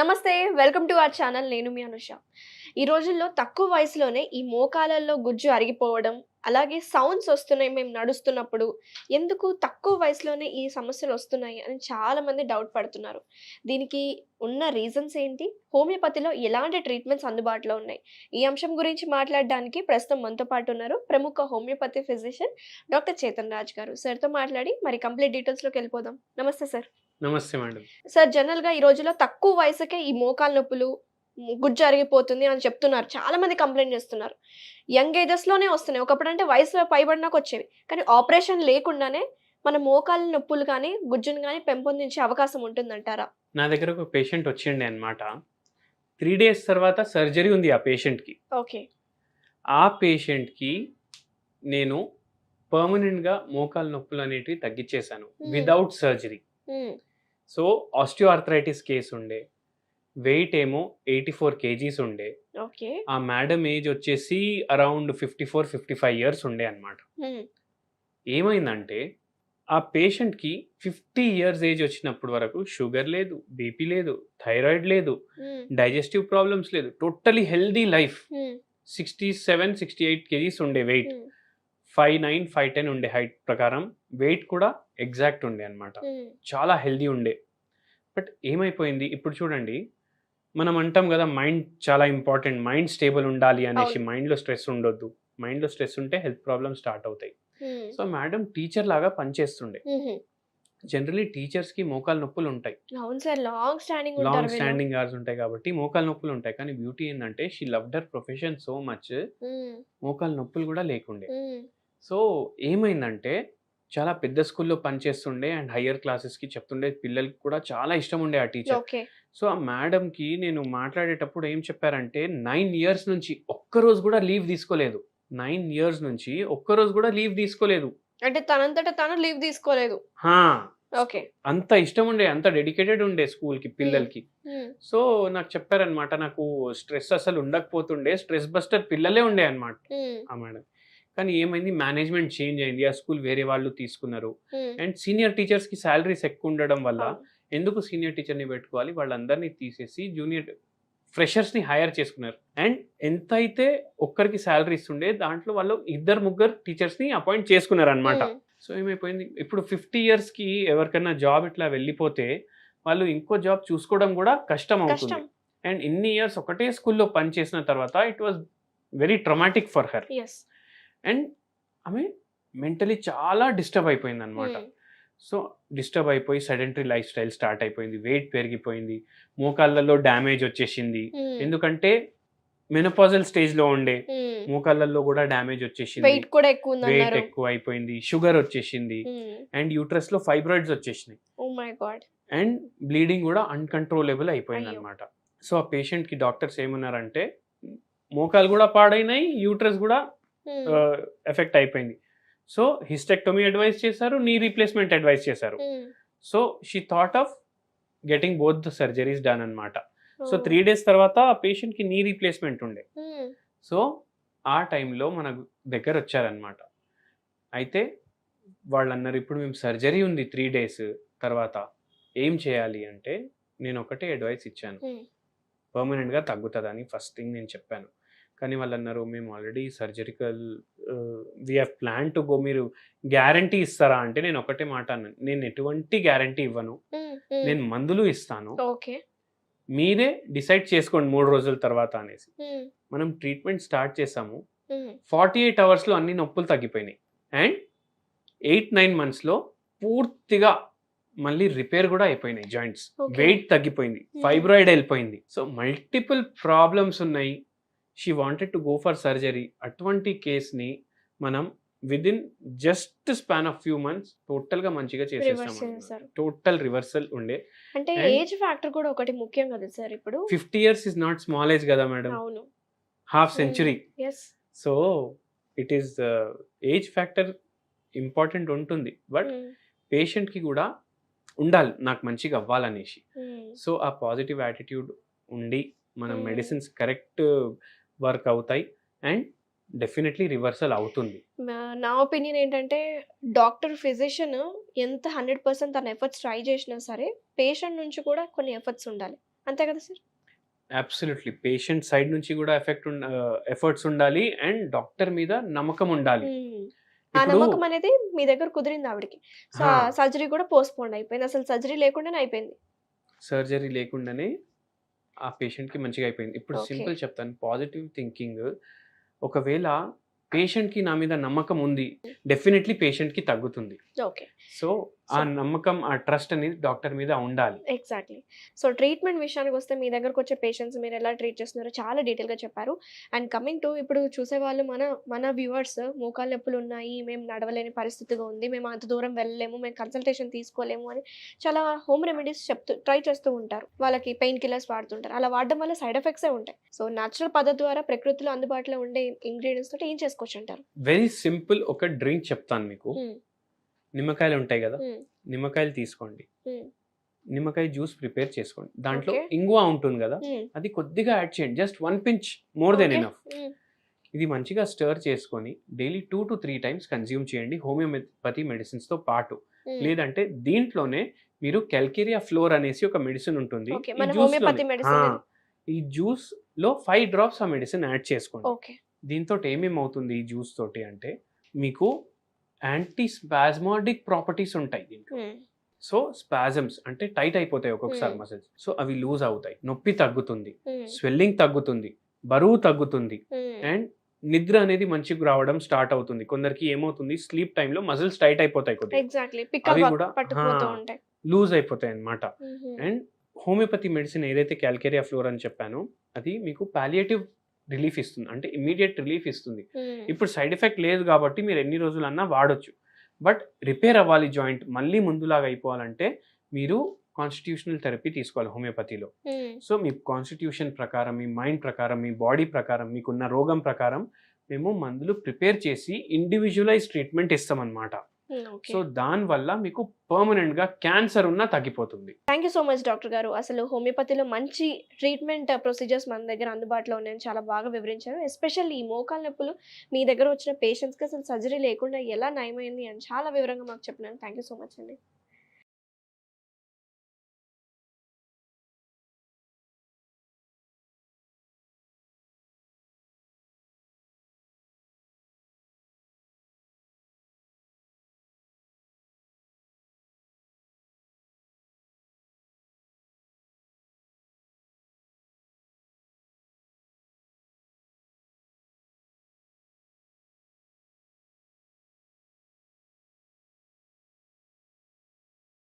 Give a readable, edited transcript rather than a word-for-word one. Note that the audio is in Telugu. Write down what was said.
నమస్తే, వెల్కమ్ టు అవర్ ఛానల్. నేను మీ అనుష. ఈ రోజుల్లో తక్కువ వయసులోనే ఈ మోకాళ్ళల్లో గుజ్జు అరిగిపోవడం, అలాగే సౌండ్స్ వస్తున్నాయి మేము నడుస్తున్నప్పుడు. ఎందుకు తక్కువ వయసులోనే ఈ సమస్యలు వస్తున్నాయి అని చాలామంది డౌట్ పడుతున్నారు. దీనికి ఉన్న రీజన్స్ ఏంటి? హోమియోపతిలో ఎలాంటి ట్రీట్మెంట్స్ అందుబాటులో ఉన్నాయి? ఈ అంశం గురించి మాట్లాడడానికి ప్రస్తుతం మనతో పాటు ఉన్నారు ప్రముఖ homeopathy physician doctor Chetan Raj గారు. సార్తో మాట్లాడి మరి కంప్లీట్ డీటెయిల్స్లోకి వెళ్ళిపోదాం. నమస్తే సార్. నమస్తే మేడం. సార్, జనరల్‌గా ఈ రోజుల్లో తక్కువ వయసుకే ఈ మోకాలు నొప్పులు, గుజ్జు అరిగిపోతుంది అని చెప్తున్నారు. చాలా మంది కంప్లెయింట్ చేస్తున్నారు. యంగ్ ఏజెస్‌లోనే వస్తున్నాయి. ఒకప్పుడంటే వయసులో పైబడినాక వచ్చేవి. కానీ ఆపరేషన్ లేకుండానే మన మోకాలు నొప్పులు కానీ, గుజ్జును గానీ పెంపొందించే అవకాశం ఉంటుందంటారా? నా దగ్గర ఒక పేషెంట్ వచ్చిండే అన్నమాట. 3 డేస్ తర్వాత సర్జరీ ఉంది ఆ పేషెంట్‌కి. ఓకే. ఆ పేషెంట్‌కి నేను పర్మనెంట్‌గా మోకాలు నొప్పులు అనేటివి తగ్గించేశాను without surgery. So osteoarthritis case ఉండే, వెయిట్ ఏమో 84 కేజీస్ ఉండే. ఓకే. ఆ మేడం ఏజ్ వచ్చేసి అరౌండ్ 54-55 ఇయర్స్ ఉండే అన్నమాట. ఏమైందంటే ఆ పేషెంట్‌కి 50 ఇయర్స్ ఏజ్ వచ్చినప్పటి వరకు షుగర్ లేదు, బీపీ లేదు, థైరాయిడ్ లేదు, డైజెస్టివ్ ప్రాబ్లమ్స్ లేదు. Totally healthy life. 67-68 కేజీస్ ఉండే వెయిట్. 5'9", 5'10" ఉండే హైట్ ప్రకారం. వెయిట్ కూడా ఎగ్జాక్ట్ ఉండే అన్నమాట. చాలా హెల్దీ ఉండే. బట్ ఏమైపోయింది ఇప్పుడు చూడండి, మనం అంటాం కదా మైండ్ చాలా ఇంపార్టెంట్, మైండ్ స్టేబుల్ ఉండాలి అనేసి. మైండ్లో స్ట్రెస్ ఉండొద్దు. మైండ్లో స్ట్రెస్ ఉంటే హెల్త్ ప్రాబ్లమ్స్ స్టార్ట్ అవుతాయి. సో మేడం టీచర్ లాగా పనిచేస్తుండే. జనరలీ టీచర్స్ కి మోకాలు నొప్పులు ఉంటాయి. అవును సార్, లాంగ్ స్టాండింగ్ అవర్స్ ఉంటాయి కాబట్టి మోకాలు నొప్పులు ఉంటాయి. కానీ బ్యూటీ ఏంటంటే she loved her profession so much, మోకాలు నొప్పులు కూడా లేకుండే. సో ఏమైందంటే చాలా పెద్ద స్కూల్లో పనిచేస్తుండే అండ్ హయ్యర్ క్లాసెస్కి చెప్తుండే. పిల్లలకి కూడా చాలా ఇష్టం ఉండే ఆ టీచర్. సో ఆ మేడంకి నేను మాట్లాడేటప్పుడు ఏం చెప్పారంటే 9 ఇయర్స్ నుంచి ఒక్కరోజు కూడా లీవ్ తీసుకోలేదు. 9 ఇయర్స్ నుంచి ఒక్కరోజు కూడా లీవ్ తీసుకోలేదు. అంటే తనంతట తను లీవ్ తీసుకోలేదు. ఓకే. అంత ఇష్టం ఉండే, అంత డెడికేటెడ్ ఉండే స్కూల్కి, పిల్లలకి. సో నాకు చెప్పారనమాట, నాకు స్ట్రెస్ అసలు ఉండకపోతుండే, స్ట్రెస్ బస్టర్ పిల్లలే ఉండే అనమాట ఆ మేడం. కానీ ఏమైంది, మేనేజ్మెంట్ చేంజ్ అయింది. ఆ స్కూల్ వేరే వాళ్ళు తీసుకున్నారు. అండ్ సీనియర్ టీచర్స్ కి సాలరీస్ ఎక్కువ ఉండడం వల్ల ఎందుకు సీనియర్ టీచర్ని పెట్టుకోవాలి, వాళ్ళందరినీ తీసేసి జూనియర్ ఫ్రెషర్స్ ని హైర్ చేసుకున్నారు. అండ్ ఎంత అయితే ఒక్కరికి సాలరీ ఇస్తుండే దాంట్లో వాళ్ళు 2-3 టీచర్స్ ని అపాయింట్ చేసుకున్నారు అనమాట. సో ఏమైపోయింది, ఇప్పుడు 50 ఇయర్స్ కి ఎవరికైనా జాబ్ ఇట్లా వెళ్ళిపోతే వాళ్ళు ఇంకో జాబ్ చూసుకోవడం కూడా కష్టం అవుతుంది. అండ్ ఇన్ని ఇయర్స్ ఒకటే స్కూల్లో పని చేసిన తర్వాత it was very traumatic for her. And ఆమె మెంటలీ చాలా డిస్టర్బ్ అయిపోయింది అనమాట. సో డిస్టర్బ్ అయిపోయి సెడెంటరీ లైఫ్ స్టైల్ స్టార్ట్ అయిపోయింది. వెయిట్ పెరిగిపోయింది, మోకాళ్ళలో డ్యామేజ్ వచ్చేసింది. ఎందుకంటే మెనోపాజల్ స్టేజ్ లో ఉండే, మోకాళ్ళల్లో కూడా డ్యామేజ్ వచ్చేసింది, వెయిట్ ఎక్కువ అయిపోయింది, షుగర్ వచ్చేసింది, అండ్ యూట్రస్ లో ఫైబ్రాయిడ్స్ వచ్చేసినాయి. అండ్ బ్లీడింగ్ కూడా అన్కంట్రోలబుల్ అయిపోయింది అనమాట. సో ఆ పేషెంట్ కి డాక్టర్స్ ఏమన్నారంటే మోకాలు కూడా పాడైనాయి, యూట్రస్ కూడా ఎఫెక్ట్ అయిపోయింది. సో హిస్టెక్టమీ అడ్వైస్ చేశారు, నీ రీప్లేస్మెంట్ అడ్వైస్ చేశారు. So she thought of getting both the surgeries done అనమాట. సో 3 డేస్ తర్వాత ఆ పేషెంట్ కి నీ రీప్లేస్మెంట్ ఉండే. సో ఆ టైంలో మన దగ్గర వచ్చారనమాట. అయితే వాళ్ళు అన్నారు, ఇప్పుడు మేము సర్జరీ ఉంది 3 డేస్ తర్వాత ఏం చేయాలి అంటే, నేను ఒకటే అడ్వైస్ ఇచ్చాను, పర్మనెంట్గా తగ్గుతుందని ఫస్ట్ థింగ్ నేను చెప్పాను. కానీ వాళ్ళు అన్నారు, మేము already సర్జరికల్ we have plan to go, మీరు గ్యారంటీ ఇస్తారా అంటే నేను ఒకటే మాట అన్నాను, నేను ఎటువంటి గ్యారంటీ ఇవ్వను, నేను మందులు ఇస్తాను, మీరే డిసైడ్ చేసుకోండి 3 రోజుల తర్వాత అనేసి. మనం ట్రీట్మెంట్ స్టార్ట్ చేసాము. 48 అవర్స్లో అన్ని నొప్పులు తగ్గిపోయినాయి. అండ్ 8-9 మంత్స్లో పూర్తిగా మళ్ళీ రిపేర్ కూడా అయిపోయినాయి జాయింట్స్. వెయిట్ తగ్గిపోయింది, ఫైబ్రాయిడ్ వెళ్ళిపోయింది. సో మల్టిపుల్ ప్రాబ్లమ్స్ ఉన్నాయి. She wanted to go for surgery. అటువంటి కేస్ని మనం within just span of few months total గా మంచిగా చేసేసాము. టోటల్ రివర్సల్ ఉండే. అంటే ఏజ్ ఫ్యాక్టర్ కూడా ఒకటి ముఖ్యం కదా సార్. ఇప్పుడు 50 years is not small age కదా madam, half century. So it is age factor important ఉంటుంది. బట్ పేషెంట్ కి కూడా ఉండాలి నాకు మంచిగా అవ్వాలనేసి. సో ఆ పాజిటివ్ యాటిట్యూడ్ ఉండి మనం మెడిసిన్స్ కరెక్ట్ వర్క్ అవుతాయి అండ్ డెఫినెట్లీ రివర్సల్ అవుతుంది. నా ఒపీనియన్ ఏంటంటే, డాక్టర్ ఫిజిషియన్ ఎంత 100% తన ఎఫర్ట్స్ ట్రై చేసినా సరే పేషెంట్ నుంచి కూడా కొన్ని ఎఫర్ట్స్ ఉండాలి. అంతే కదా సార్? అబ్సల్యూట్లీ పేషెంట్ సైడ్ నుంచి కూడా ఎఫర్ట్స్ ఉండాలి అండ్ డాక్టర్ మీద నమ్మకం ఉండాలి. ఆ ఇప్పుడు నమ్మకం అనేది మీ దగ్గర కుదిరింది ఆవిడకి. సో, హా, సర్జరీ కూడా పోస్ట్‌పోన్ అయిపోయింది. అసలు సర్జరీ లేకుండానే అయిపోయింది. సర్జరీ లేకుండానే ఆ పేషెంట్‌కి మంచిగా అయిపోయింది. ఇప్పుడు ఓకే. సింపుల్ చెప్తాను. పాజిటివ్ థింకింగ్, ఒకవేళ పేషెంట్‌కి నా మీద నమ్మకం ఉంది, డెఫినెట్‌లీ పేషెంట్‌కి తగ్గుతుంది. ఓకే. సో, ఆ నమ్మకం, ఆ ట్రస్ట్ అనేది డాక్టర్ మీద ఉండాలి. ఎగ్జాక్ట్‌లీ. సో, ట్రీట్మెంట్ విషయానికొస్తే మీ దగ్గరకొచ్చే పేషెంట్స్ మీరెలా ట్రీట్ చేస్తున్నారో చాలా డీటెయిల్‌గా చెప్పారు. అండ్ కమింగ్ టు ఇప్పుడు చూసేవాళ్ళు మన వ్యూవర్స్ మోకాళ్ళ నొప్పులున్నాయి, మేము నడవలేని పరిస్థితిగా ఉంది, మేము అంత దూరం వెళ్ళలేము, మేము కన్సల్టేషన్ తీసుకోలేము అని చాలా హోమ్ రెమెడీస్ ట్రై చేస్తూ ఉంటారు. వాళ్ళకి పెయిన్ కిల్లర్స్ వాడుతుంటారు. అలా వాడడం వల్ల సైడ్ ఎఫెక్ట్సే ఉంటాయి. సో, నేచురల్ పద్ధతి ద్వారా ప్రకృతిలో అందుబాటులో ఉండే ఇంగ్రీడియెంట్స్ తోటి ఏం చేసుకోవచ్చంటారు? వెరీ సింపుల్ ఒక డ్రింక్ చెప్తాను మీకు. హ్మ్. నిమ్మకాయలు ఉంటాయి కదా! హ్మ్. నిమ్మకాయలు తీసుకోండి. హ్మ్. నిమ్మకాయ జ్యూస్ ప్రిపేర్ చేసుకోండి. దాంట్లో ఓకే. ఇంగువ ఉంటుంది కదా! హ్మ్. అది కొద్దిగా యాడ్ చేయండి. Just 1 pinch, more than okay. Enough. హ్మ్. ఇది మంచిగా స్టిర్ చేసుకొని డైలీ 2-3 టైమ్స్ కన్జ్యూమ్ చేయండి హోమియోపతి మెడిసిన్స్‌తో పాటు. హ్మ్. లేదంటే దీంట్లోనే మీరు కాల్కేరియా ఫ్లోర్ అనేసి ఒక మెడిసిన్ ఉంటుంది. ఓకే. ఈ మన జ్యూస్‌లోనే హోమియోపతి మెడిసిన్ ఇది. ఈ జ్యూస్‌లో 5 డ్రాప్స్ ఆ మెడిసిన్ యాడ్ చేసుకోండి. ఓకే. దీంతోటి ఏమేమవుతుంది ఈ జ్యూస్ తోటి అంటే, మీకు యాంటీ స్పాస్మోడిక్ ప్రాపర్టీస్ ఉంటాయి దీంట్లో. హ్మ్. సో, స్పాజమ్స్ అంటే టైట్ అయిపోతాయి ఒక్కొక్కసారి హ్మ్. మసిల్స్. సో, అవి లూజ్ అవుతాయి. నొప్పి తగ్గుతుంది. హ్మ్. స్వెల్లింగ్ తగ్గుతుంది. బరువు తగ్గుతుంది. హ్మ్. అండ్ నిద్ర అనేది మంచిగా రావడం స్టార్ట్ అవుతుంది. కొందరికి ఏమవుతుంది, స్లీప్ టైమ్‌లో మజిల్స్ టైట్ అయిపోతాయి కొద్దిగా. ఎగ్జాక్ట్‌లీ. అవి పిక్కలు కూడా పట్టుకుపోతూ ఉంటాయి. లూజ్ అయిపోతాయి అన్నమాట. హుహు. అండ్ హోమియోపతి మెడిసిన్ ఏదైతే కాల్కేరియా ఫ్లోర్ అని చెప్పానో, అది మీకు పాలియేటివ్ రిలీఫ్ ఇస్తుంది. అంటే ఇమ్మీడియేట్ రిలీఫ్ ఇస్తుంది. హ్మ్. ఇప్పుడు సైడ్ ఎఫెక్ట్ లేదు కాబట్టి మీరు ఎన్ని రోజులన్నా వాడొచ్చు. బట్ రిపేర్ అవ్వాలి జాయింట్, మళ్ళీ ముందులాగా అయిపోవాలంటే మీరు కాన్స్టిట్యూషనల్ థెరపీ తీసుకోవాలి హోమియోపతిలో. హ్మ్. సో, మీ కాన్స్టిట్యూషన్ ప్రకారం, మీ మైండ్ ప్రకారం, మీ బాడీ ప్రకారం, మీకున్న రోగం ప్రకారం మేము మందులు ప్రిపేర్ చేసి ఇండివిడ్యువలైజ్ ట్రీట్మెంట్ ఇస్తామన్నమాట. హ్మ్. ఓకే. సో, దానివల్ల మీకు పర్మనెంట్‌గా క్యాన్సర్ ఉన్నా తగ్గిపోతుంది. Thank you so much doctor గారు. అసలు హోమియోపతిలో మంచి ట్రీట్మెంట్ ప్రొసీజర్స్ మన దగ్గర అందుబాటులో ఉన్నాయని చాలా బాగా వివరించారు. ఎస్పెషల్లీ ఈ మోకాళ్ళ నొప్పులు మీ దగ్గర వచ్చిన పేషెంట్స్‌కి అసలు సర్జరీ లేకుండా ఎలా నయమైంది అని చాలా వివరంగా మాకు చెప్పినారు. థాంక్ యూ సో మచ్ అండి.